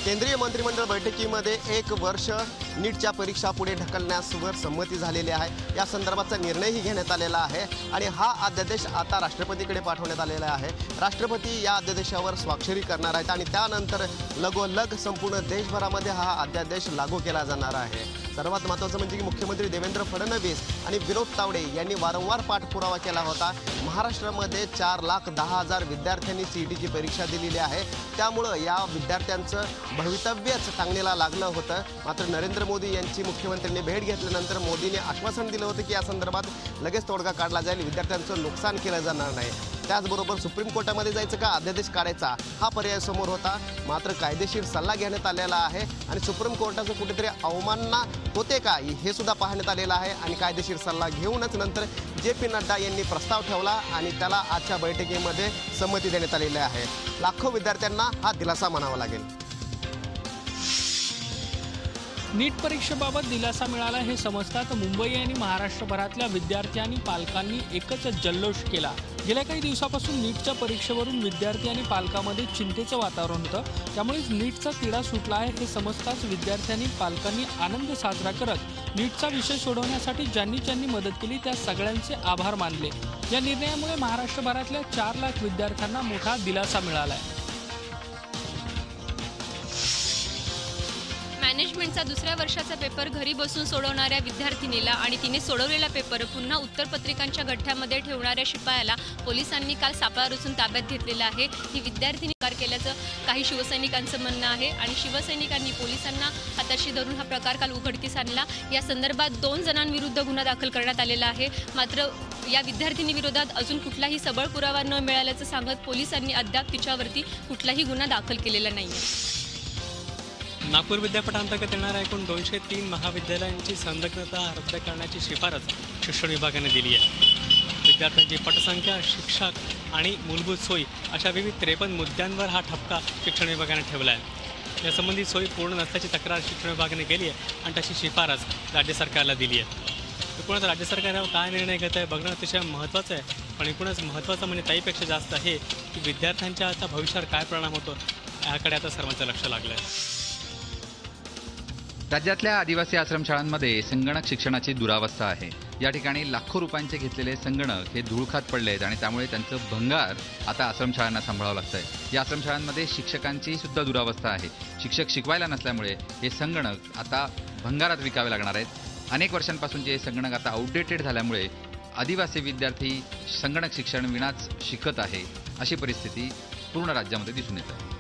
केंद्रीय मंत्रिमंडळ बैठकीमध्ये 1 वर्ष नीटच्या परीक्षा पुढे ढकलण्यासवर संमती झालेली आहे। या संदर्भाचा निर्णयही घेण्यात आलेला आहे आणि हा अध्यादेश आता राष्ट्रपतीकडे पाठवण्यात आलेला आहे। राष्ट्रपती या अध्यादेशावर स्वाक्षरी करणार आहेत आणि त्यानंतर लगोलग संपूर्ण देशभरामध्ये हा अध्यादेश लागू केला जाणार आहे। सर्वात महत्त्वाचं म्हणजे की मुख्यमंत्री देवेंद्र फडणवीस आणि विनोद तावडे यांनी वारंवार पाठपुरावा केला होता। महाराष्ट्रामध्ये 4,10,000 विद्यार्थ्यांनी सीईटीची परीक्षा दिलेली आहे, त्यामुळे या विद्यार्थ्यांचं भवितव्यच टांगणीला लागलं होतं। मात्र नरेंद्र मोदी यांची मुख्यमंत्र्यांनी भेट घेतल्यानंतर मोदींनी आश्वासन दिलं होतं की या संदर्भात लगेच तोडगा काढला जाईल, विद्यार्थ्यांचं नुकसान केलं जाणार नाही। त्याचबरोबर सुप्रीम कोर्टामध्ये जायचं का अध्यादेश काढायचा हा पर्याय समोर होता, मात्र कायदेशीर सल्ला घेण्यात आलेला आहे आणि सुप्रीम कोर्टाचं कुठेतरी अवमानना होते का हे सुद्धा पाहण्यात आलेलं आहे आणि कायदेशीर सल्ला घेऊनच नंतर जे.पी. नड्डा यांनी प्रस्ताव ठेवला आणि त्याला आजच्या बैठकीमध्ये संमती देण्यात आलेली आहे। लाखो विद्यार्थ्यांना हा दिलासा म्हणावा लागेल। नीट परीक्षेबाबत दिलासा मिळाला हे समजतात मुंबई आणि महाराष्ट्रभरातल्या विद्यार्थी आणि पालकांनी एकच जल्लोष केला। गेल्या काही दिवसापासून नीटच्या परीक्षेवरून विद्यार्थी आणि पालकांमध्ये चिंतेचं वातावरण होतं, त्यामुळे नीटचा तिढा सुटला आहे हे समजताच विद्यार्थ्यांनी पालकांनी आनंद साजरा करत नीटचा विषय सोडवण्यासाठी ज्यांनी ज्यांनी मदत केली त्या सगळ्यांचे आभार मानले। या निर्णयामुळे महाराष्ट्रभरातल्या 4 लाख विद्यार्थ्यांना मोठा दिलासा मिळाला आहे। मॅनेजमेंटचा दुसऱ्या वर्षाचा पेपर घरी बसून सोडवणाऱ्या विद्यार्थिनीला आणि तिने सोडवलेला पेपर पुन्हा उत्तरपत्रिकांच्या गठ्ठ्यामध्ये ठेवणाऱ्या शिपायाला पोलिसांनी काल सापळा रचून ताब्यात घेतलेला आहे। ही विद्यार्थिनी कार केल्याचं काही शिवसैनिकांचं म्हणणं आहे आणि शिवसैनिकांनी पोलिसांना हाताशी धरून हा प्रकार काल उघडकीस आणला। या संदर्भात 2 जणांविरुद्ध गुन्हा दाखल करण्यात आलेला आहे। मात्र या विद्यार्थिनी विरोधात अजून कुठलाही सबळ पुरावा न मिळाल्याचं सांगत पोलिसांनी अद्याप तिच्यावरती कुठलाही गुन्हा दाखल केलेला नाहीये। नागपूर विद्यापीठांतर्गत येणाऱ्या एकूण 203 महाविद्यालयांची संलग्नता रद्द करण्याची शिफारस शिक्षण विभागाने दिली आहे। विद्यार्थ्यांची पटसंख्या, शिक्षक आणि मूलभूत सोयी अशा विविध 53 मुद्द्यांवर हा ठपका शिक्षण विभागाने ठेवला आहे। यासंबंधी सोयी पूर्ण नसल्याची तक्रार शिक्षण विभागाने केली आहे आणि तशी शिफारस राज्य सरकारला दिली आहे। एकूणच राज्य सरकार यावर काय निर्णय घेत आहे बघणं अतिशय महत्त्वाचं आहे, पण एकूणच महत्त्वाचं म्हणजे त्याहीपेक्षा जास्त आहे की विद्यार्थ्यांच्या आता भविष्यावर काय परिणाम होतो याकडे आता सर्वांचं लक्ष लागलं आहे। राज्यातल्या आदिवासी आश्रमशाळांमध्ये संगणक शिक्षणाची दुरावस्था आहे। या ठिकाणी लाखो रुपयांचे घेतलेले संगणक हे धूळ खात पडले आहेत आणि त्यामुळे त्यांचं भंगार आता आश्रमशाळांना सांभाळावं लागतंय। या आश्रमशाळांमध्ये शिक्षकांची सुद्धा दुरावस्था आहे। शिक्षक शिकवायला नसल्यामुळे हे संगणक आता भंगारात विकावे लागणार आहेत। अनेक वर्षांपासूनचे हे संगणक आता आउटडेटेड झाल्यामुळे आदिवासी विद्यार्थी संगणक शिक्षण विनाच शिकत आहे, अशी परिस्थिती पूर्ण राज्यामध्ये दिसून येत आहे।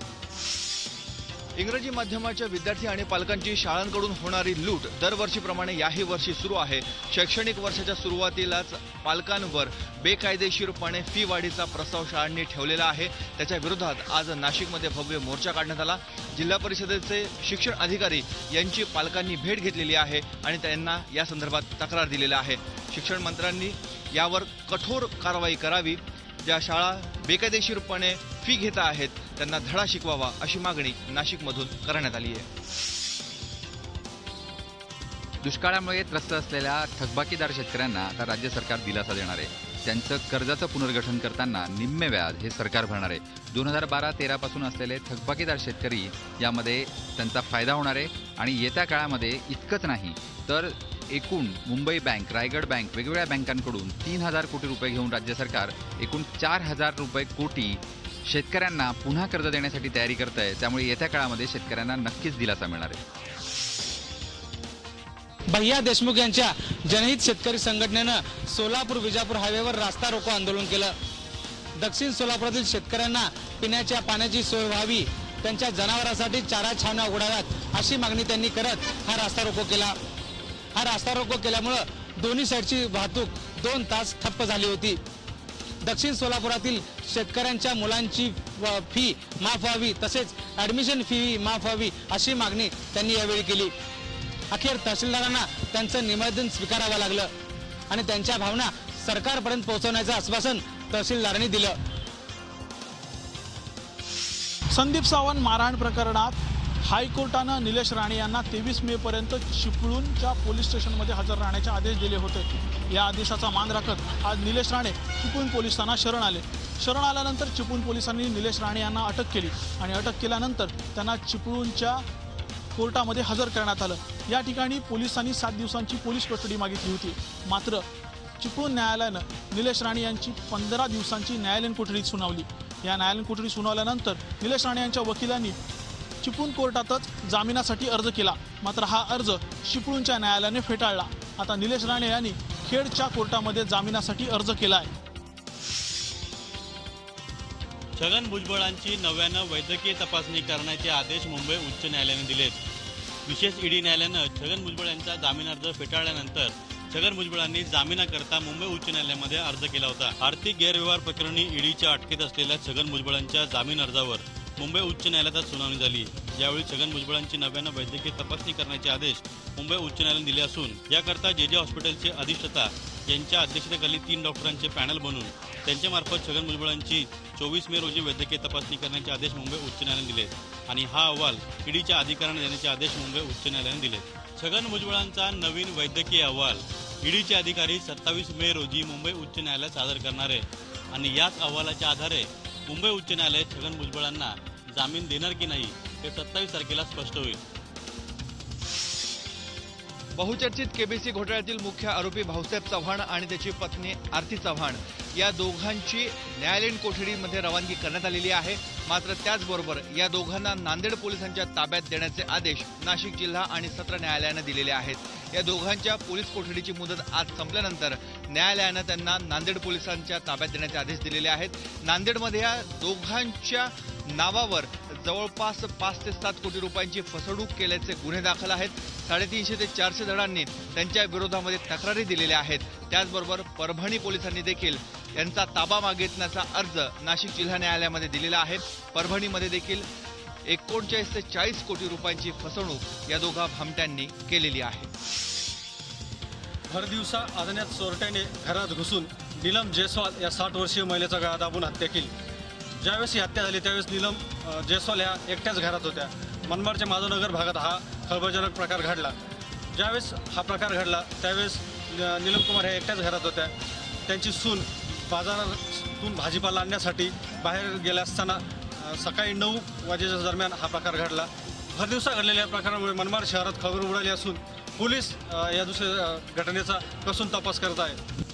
इंग्रजी माध्यमाच्या विद्यार्थी आणि पालकांची शाळांकडून होणारी लूट दरवर्षीप्रमाणे याही वर्षी सुरू आहे। शैक्षणिक वर्षाच्या सुरुवातीलाच पालकांवर बेकायदेशीरपणे फी वाढीचा प्रस्ताव शाळांनी ठेवलेला आहे। त्याच्या विरोधात आज नाशिकमध्ये भव्य मोर्चा काढण्यात आला। जिल्हा परिषदेचे शिक्षण अधिकारी यांची पालकांनी भेट घेतलेली आहे आणि त्यांना या संदर्भात तक्रार दिलेली आहे। शिक्षण मंत्र्यांनी यावर कठोर कारवाई करावी, ज्या शाळा बेकायदेशीरपणे फी घेत आहेत त्यांना धडा शिकवावा अशी मागणी नाशिकमधून करण्यात आली आहे। दुष्काळामुळे त्रस्त असलेल्या थकबाकीदार शेतकऱ्यांना आता राज्य सरकार दिलासा देणार आहे। त्यांचं कर्जाचं पुनर्गठन करताना निम्मे व्याज हे सरकार भरणार आहे। 2012-13 पासून असलेले थकबाकीदार शेतकरी यामध्ये त्यांचा फायदा होणार आहे आणि येत्या काळामध्ये इतकंच नाही तर एकूण मुंबई बँक, रायगड बँक, वेगवेगळ्या बँकांकडून 3,000 कोटी रुपये घेऊन राज्य सरकार एकूण 4,000 कोटी शेतकऱ्यांना पुन्हा कर्ज देण्यासाठी तयारी करत आहे। त्यामुळे येत्या काळामध्ये शेतकऱ्यांना नक्कीच दिलासा मिळणार आहे। भैया देशमुख यांच्या जनहित शेतकरी संघटनेनं सोलापूर विजापूर हायवेवर रास्ता रोको आंदोलन केलं। दक्षिण सोलापुरातील शेतकऱ्यांना पिण्याच्या पाण्याची सोय व्हावी, त्यांच्या जनावरांसाठी चारा छावण्या उघडाव्यात अशी मागणी त्यांनी करत हा रास्ता रोको केला। हा रास्ता रोको केल्यामुळे दोन्ही साईडची वाहतूक 2 तास ठप्प झाली होती। दक्षिण सोलापुरातील शेतकऱ्यांच्या मुलांची फी माफ व्हावी तसेच ॲडमिशन फी माफ व्हावी अशी मागणी त्यांनी यावेळी केली। अखेर तहसीलदारांना त्यांचं निवेदन स्वीकारावं लागलं आणि त्यांच्या भावना सरकारपर्यंत पोहोचवण्याचं आश्वासन तहसीलदारांनी दिलं। संदीप सावंत मारहाण प्रकरणात हायकोर्टानं निलेश राणे यांना 23 मे पर्यंत चिपळूणच्या पोलीस स्टेशनमध्ये हजर राहण्याचे आदेश दिले होते। या आदेशाचा मान राखत आज निलेश राणे चिपळूण पोलिसांना शरण आले। शरण आल्यानंतर चिपळूण पोलिसांनी निलेश राणे यांना अटक केली आणि अटक केल्यानंतर त्यांना चिपळूणच्या कोर्टामध्ये हजर करण्यात आलं। या ठिकाणी पोलिसांनी 7 दिवसांची पोलीस कस्टडी मागितली होती, मात्र चिपळूण न्यायालयानं निलेश राणे यांची 15 दिवसांची न्यायालयीन कोठडी सुनावली। या न्यायालयीन कोठडी सुनावल्यानंतर निलेश राणे यांच्या वकिलांनी चिपळूण कोर्टातच जामिनासाठी अर्ज केला, मात्र हा अर्ज चिपळूणच्या न्यायालयाने फेटाळला। आता निलेश राणे यांनी खेडच्या कोर्टामध्ये जामिनासाठी अर्ज केला आहे। छगन भुजबळांची नव्यानं वैद्यकीय तपासणी करण्याचे आदेश मुंबई उच्च न्यायालयाने दिलेत। विशेष ईडी न्यायालयानं छगन भुजबळ यांचा जामीन अर्ज फेटाळल्यानंतर छगन भुजबळांनी जामिनाकरता मुंबई उच्च न्यायालयामध्ये अर्ज केला होता। आर्थिक गैरव्यवहार प्रकरणी ईडीच्या अटकेत असलेल्या छगन भुजबळांच्या जामीन अर्जावर मुंबई उच्च न्यायालयात सुनावणी झाली। यावेळी छगन भुजबळांची नव्यानं वैद्यकीय तपासणी करण्याचे आदेश मुंबई उच्च न्यायालयाने दिले असून याकरता जे हॉस्पिटलचे अधिष्ठाता यांच्या अध्यक्षतेखाली 3 डॉक्टरांचे पॅनल बनवून त्यांच्यामार्फत छगन भुजबळांची 24 मे रोजी वैद्यकीय तपासणी करण्याचे आदेश मुंबई उच्च न्यायालयाने दिले आणि हा अहवाल ईडीच्या अधिकाऱ्यांना देण्याचे आदेश मुंबई उच्च न्यायालयाने दिले। छगन भुजबळांचा नवीन वैद्यकीय अहवाल ईडीचे अधिकारी 27 मे रोजी मुंबई उच्च न्यायालयात सादर करणार आहे आणि याच अहवालाच्या आधारे मुंबई उच्च न्यायालय छगन भुजबळांना जामीन देणार की नाही हे 27 तारखेला स्पष्ट होईल। बहुचर्चित केबीसी घोटाळ्यातील मुख्य आरोपी भाऊसाहेब चव्हाण आणि त्याची पत्नी आरती चव्हाण या दोघांची न्यायालयीन कोठडीमध्ये रवानगी करण्यात आलेली आहे। मात्र त्याचबरोबर या दोघांना नांदेड पोलिसांच्या ताब्यात देण्याचे आदेश नाशिक जिल्हा आणि सत्र न्यायालयाने दिलेले आहेत। या दोघांच्या पोलीस कोठडीची मुदत आज संपल्यानंतर न्यायालयानं त्यांना नांदेड पोलिसांच्या ताब्यात देण्याचे आदेश दिलेले आहेत। नांदेडमध्ये या दोघांच्या नावावर जवळपास 5 ते 7 कोटी रुपयांची फसवणूक केल्याचे गुन्हे दाखल आहेत। 350 ते 400 जणांनी त्यांच्या विरोधामध्ये तक्रारी दिलेल्या आहेत। त्याचबरोबर परभणी पोलिसांनी देखील यांचा ताबा मागितण्याचा अर्ज नाशिक जिल्हा न्यायालयामध्ये दिलेला आहे। परभणीमध्ये देखील 39 ते 40 कोटी रुपयांची फसवणूक या दोघा भामट्यांनी केलेली आहे। भरदिवसा अज्ञात चोरट्याने घरात घुसून नीलम जयस्वाल या 60 वर्षीय महिलेचा गळा दाबून हत्या केली। ज्यावेळेस ही हत्या झाली त्यावेळेस नीलम जयस्वाल ह्या एकट्याच घरात होत्या। मनमाडच्या माधवनगर भागात हा खळबळजनक प्रकार घडला। ज्यावेळेस हा प्रकार घडला त्यावेळेस नीलम कुमार ह्या एकट्याच घरात होत्या। त्यांची सून बाजारातून भाजीपाला आणण्यासाठी बाहेर गेल्या असताना सकाळी 9 वाजेच्या दरम्यान हा प्रकार घडला। भरदिवसा घडलेल्या या प्रकारामुळे मनमाड शहरात खळबळ उडाली असून पोलीस या दुसऱ्या घटनेचा कसून तपास करत आहेत।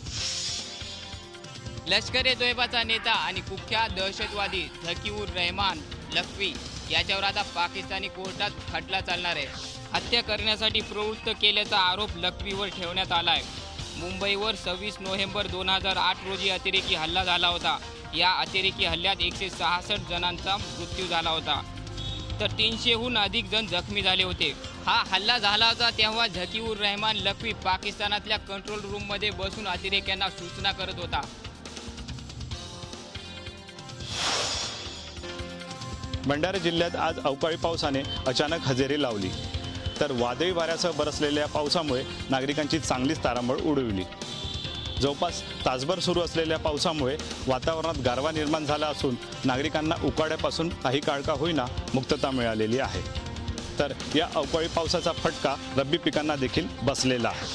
लष्कर-ए-तोयबाचा नेता आणि कुख्यात दहशतवादी झकीउर रहमान लखवी याच्यावर आता पाकिस्तानी कोर्टात खटला चालणार आहे। हत्या करण्यासाठी प्रवृत्त केल्याचा आरोप लखवीवर ठेवण्यात आला आहे। मुंबईवर 26 नोव्हेंबर 2008 रोजी अतिरेकी हल्ला झाला होता। या अतिरेकी हल्ल्यात 166 जणांचा मृत्यू झाला होता तर 300हून अधिक जण जखमी झाले होते। हा हल्ला झाला होता तेव्हा झकीउर रहमान लखवी पाकिस्तानातल्या कंट्रोल रूममध्ये बसून अतिरेक्यांना सूचना करत होता। भंडारा जिल्ह्यात आज अवकाळी पावसाने अचानक हजेरी लावली तर वादळी वाऱ्यासह बरसलेल्या पावसामुळे नागरिकांची चांगलीच तारांबळ उडविली। जवळपास तासभर सुरू असलेल्या पावसामुळे वातावरणात गारवा निर्माण झाला असून नागरिकांना उकाड्यापासून काही काळ का होईना मुक्तता मिळालेली आहे। तर या अवकाळी पावसाचा फटका रब्बी पिकांना देखील बसलेला आहे।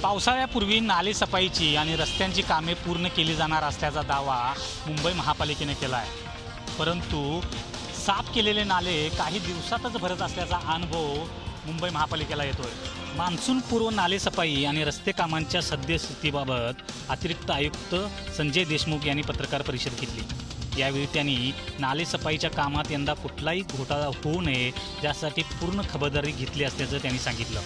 पावसाळ्यापूर्वी नाले सफाईची आणि रस्त्यांची कामे पूर्ण केली जाणार असल्याचा दावा मुंबई महापालिकेने केला आहे, परंतु साफ केलेले नाले काही दिवसातच भरत असल्याचा अनुभव मुंबई महापालिकेला येतोय। मान्सूनपूर्व नाले सफाई आणि रस्ते कामांच्या सद्यस्थितीबाबत अतिरिक्त आयुक्त संजय देशमुख यांनी पत्रकार परिषद घेतली। यावेळी त्यांनी नाले सफाईच्या कामात यंदा कुठलाही घोटाळा होऊ नये यासाठी पूर्ण खबरदारी घेतली असल्याचं त्यांनी सांगितलं।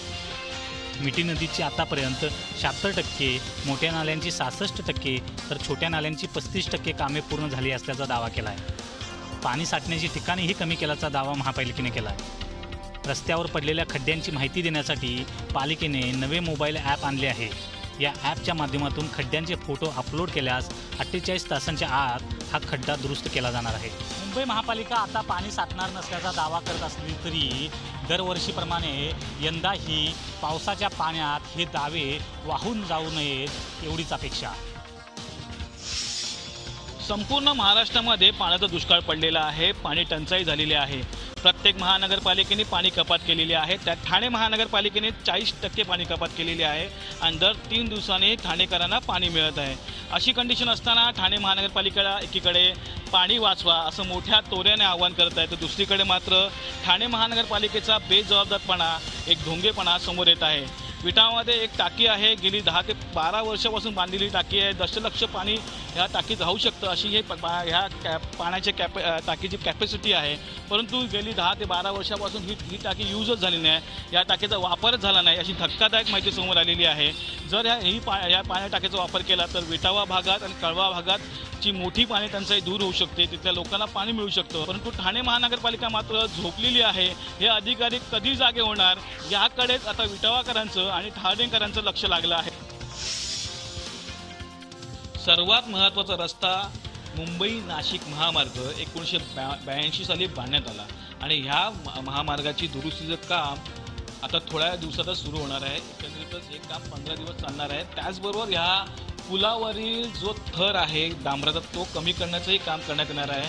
मिठी नदीची आतापर्यंत 76%, मोठ्या नाल्यांची 66% तर छोट्या नाल्यांची 35% कामे पूर्ण झाली असल्याचा दावा केला आहे। पाणी साठण्याची ठिकाणेही कमी केल्याचा दावा महापालिकेने केला आहे। रस्त्यावर पडलेल्या खड्ड्यांची माहिती देण्यासाठी पालिकेने नवे मोबाईल ॲप आणले आहे। या ॲपच्या माध्यमातून खड्ड्यांचे फोटो अपलोड केल्यास 48 तासांच्या आत हा खड्डा दुरुस्त केला जाणार आहे। मुंबई महापालिका आता पाणी साठणार नसल्याचा दावा करत असली तरी दरवर्षीप्रमाणे यंदाही पावसाच्या पाण्यात हे दावे वाहून जाऊ नयेत एवढीच अपेक्षा। संपूर्ण महाराष्ट्रामध्ये पाण्याचा दुष्काळ पडलेला आहे, पाणी टंचाई झालेली आहे. प्रत्येक महानगरपालिकेने पाणी कपात केलेली आहे. त्यात ठाणे महानगरपालिकेने 40% पाणी कपात केलेली आहे आणि दर 3 दिवसांनी ठाणेकरांना पाणी मिळत आहे. अशी कंडिशन असताना ठाणे महानगरपालिकेला एकीकडे पाणी वाचवा असं मोठ्या तोऱ्याने आवाहन करत आहे, तर दुसरीकडे मात्र ठाणे महानगरपालिकेचा बेजबाबदारपणा, एक ढोंगेपणा समोर येत आहे. विटामध्ये एक टाकी आहे, गेली 10 ते 12 वर्षापासून बांधलेली टाकी आहे. दशलक्ष पाणी ह्या टाकीत राहू शकतं अशी ह्या पाण्याच्या टाकीची कॅपॅसिटी आहे. परंतु गेली 10 ते 12 वर्षापासून ही टाकी यूजच झाली नाही, या टाकीचा वापरच झाला नाही अशी धक्कादायक माहिती समोर आलेली आहे. जर या पाण्या टाकीचा वापर केला तर विटावा भागात आणि कळवा भागातची मोठी पाणी टंचाई दूर होऊ शकते, तिथल्या लोकांना पाणी मिळू शकतं. परंतु ठाणे महानगरपालिका मात्र झोपलेली आहे. हे अधिकारी कधी जागे होणार याकडेच आता विटावाकरांचं आणि ठाणेकरांचं लक्ष लागलं आहे. सर्वात महत्त्वाचा रस्ता मुंबई नाशिक महामार्ग 1982 साली बांधण्यात आला आणि ह्या महामार्गाची दुरुस्तीचं काम आता थोड्या दिवसातच सुरू होणार आहे. एकंदरीतच हे काम 15 दिवस चालणार आहे. त्याचबरोबर ह्या पुलावरील जो थर आहे डांबराचा तो कमी करण्याचंही काम करण्यात येणार आहे.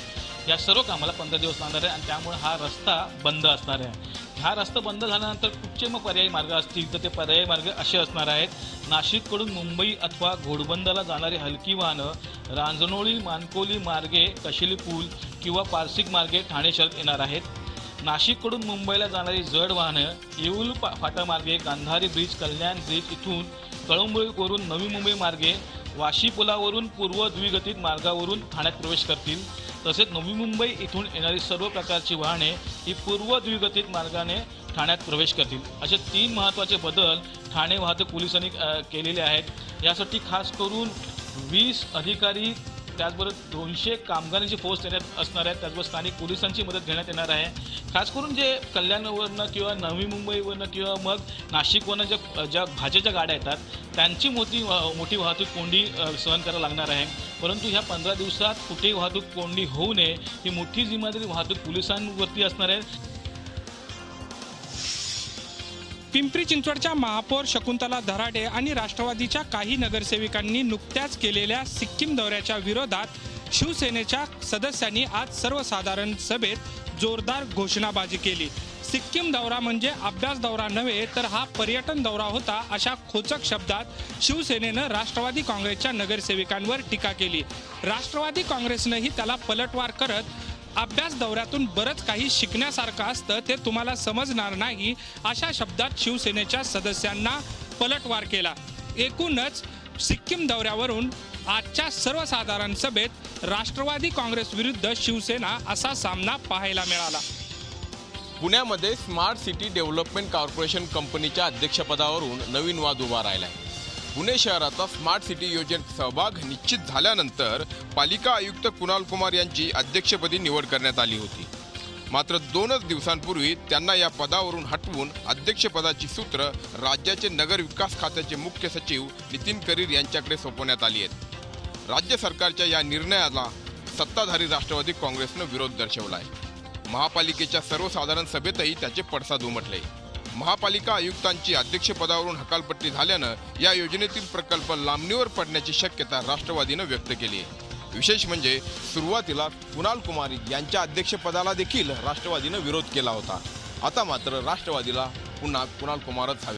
या सर्व कामाला 15 दिवस लागणार आहे आणि त्यामुळे हा रस्ता बंद असणार आहे. हा रस्ता बंद झाल्यानंतर कुठचे मग पर्यायी मार्ग असतील तर ते पर्यायी मार्ग असे असणार आहेत. नाशिककडून मुंबई अथवा घोडबंदरला जाणारी हलकी वाहनं रांजणोळी मानकोली मार्गे कशेली पूल किंवा पारसिक मार्गे ठाणे शहरात येणार आहेत. नाशिककडून मुंबईला जाणारी जड वाहनं येऊल फाटामार्गे गांधारी ब्रिज, कल्याण ब्रिज इथून कळंबोलीवरून नवी मुंबई मार्गे वाशी पुलावरून पूर्व द्विगतीत मार्गावरून ठाण्यात प्रवेश करतील. तसेच नवी मुंबई इथून येणारी सर्व प्रकारची वाहने ही पूर्व द्विगतीत मार्गाने ठाण्यात प्रवेश करतील. असे 3 महत्त्वाचे बदल ठाणे वाहतूक पोलिसांनी केलेले आहेत. यासाठी खास करून 20 अधिकारी त्याचबरोबर 200 कामगारांची फोर्स देण्यात असणार आहे. त्याचबरोबर स्थानिक पोलिसांची मदत घेण्यात येणार आहे. खास करून जे कल्याणवरनं किंवा नवी मुंबईवरनं किंवा मग नाशिकवरनं ज्या भाज्याच्या गाड्या येतात त्यांची मोठी वाहतूक कोंडी सहन करायला लागणार आहे. परंतु ह्या 15 दिवसात कुठेही वाहतूक कोंडी होऊ नये ही मोठी जिम्मेदारी वाहतूक पोलिसांवरती असणार आहे. पिंपरी चिंचवडच्या महापौर शकुंतला धराडे आणि राष्ट्रवादीच्या काही नगरसेविकांनी नुकत्याच केलेल्या सिक्कीम दौऱ्याच्या विरोधात शिवसेनेच्या सदस्यांनी आज सर्वसाधारण सभेत जोरदार घोषणाबाजी केली. सिक्कीम दौरा म्हणजे अभ्यास दौरा नव्हे तर हा पर्यटन दौरा होता अशा खोचक शब्दात शिवसेनेनं राष्ट्रवादी काँग्रेसच्या नगरसेविकांवर टीका केली. राष्ट्रवादी काँग्रेसनंही त्याला पलटवार करत अभ्यास दौऱ्यातून बरंच काही शिकण्यासारखं असतं, ते तुम्हाला समजणार नाही अशा शब्दात शिवसेनेच्या सदस्यांना पलटवार केला. एकूणच सिक्कीम दौऱ्यावरून आजच्या सर्वसाधारण सभेत राष्ट्रवादी काँग्रेस विरुद्ध शिवसेना असा सामना पाहायला मिळाला. पुण्यामध्ये स्मार्ट सिटी डेव्हलपमेंट कॉर्पोरेशन कंपनीच्या अध्यक्षपदावरून नवीन वाद उभा राहिला आहे. पुणे शहराचा स्मार्ट सिटी योजनेत सहभाग निश्चित झाल्यानंतर पालिका आयुक्त कुणाल कुमार यांची अध्यक्षपदी निवड करण्यात आली होती. मात्र 2च दिवसांपूर्वी त्यांना या पदावरून हटवून अध्यक्षपदाची सूत्र राज्याचे नगर विकास खात्याचे मुख्य सचिव नितीन करीर यांच्याकडे सोपवण्यात आली आहेत. राज्य सरकारच्या या निर्णयाला सत्ताधारी राष्ट्रवादी काँग्रेसनं विरोध दर्शवला आहे. महापालिकेच्या सर्वसाधारण सभेतही त्याचे पडसाद उमटले. महापालिका आयुक्तांची अध्यक्षपदावरून हकालपट्टी झाल्यानं या योजनेतील प्रकल्प लांबणीवर पडण्याची शक्यता राष्ट्रवादीनं व्यक्त केली आहे. विशेष म्हणजे सुरुवातीला कुणाल कुमार यांच्या अध्यक्षपदाला देखील राष्ट्रवादीनं विरोध केला होता. आता मात्र राष्ट्रवादीला पुन्हा कुणाल कुमारच हवे.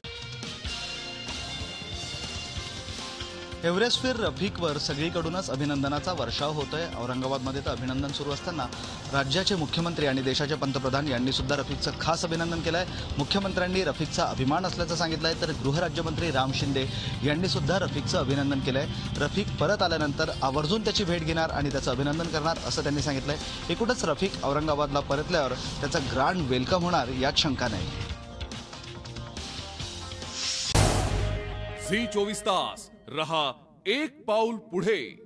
एव्हरेस्टवीर रफिकवर सगळीकडूनच अभिनंदनाचा वर्षाव होतोय. औरंगाबादमध्ये तर अभिनंदन सुरू असताना राज्याचे मुख्यमंत्री आणि देशाचे पंतप्रधान यांनी सुद्धा रफिकचं खास अभिनंदन केलं आहे. मुख्यमंत्र्यांनी रफिकचा अभिमान असल्याचं सांगितलं आहे, तर गृहराज्यमंत्री राम शिंदे यांनी सुद्धा रफिकचं अभिनंदन केलं आहे. रफिक परत आल्यानंतर आवर्जून त्याची भेट घेणार आणि त्याचं अभिनंदन करणार असं त्यांनी सांगितलं आहे. एकूणच रफिक औरंगाबादला परतल्यावर त्याचं ग्रँड वेलकम होणार यात शंका नाही. झी 24 तास रहा एक पाऊल पुढे.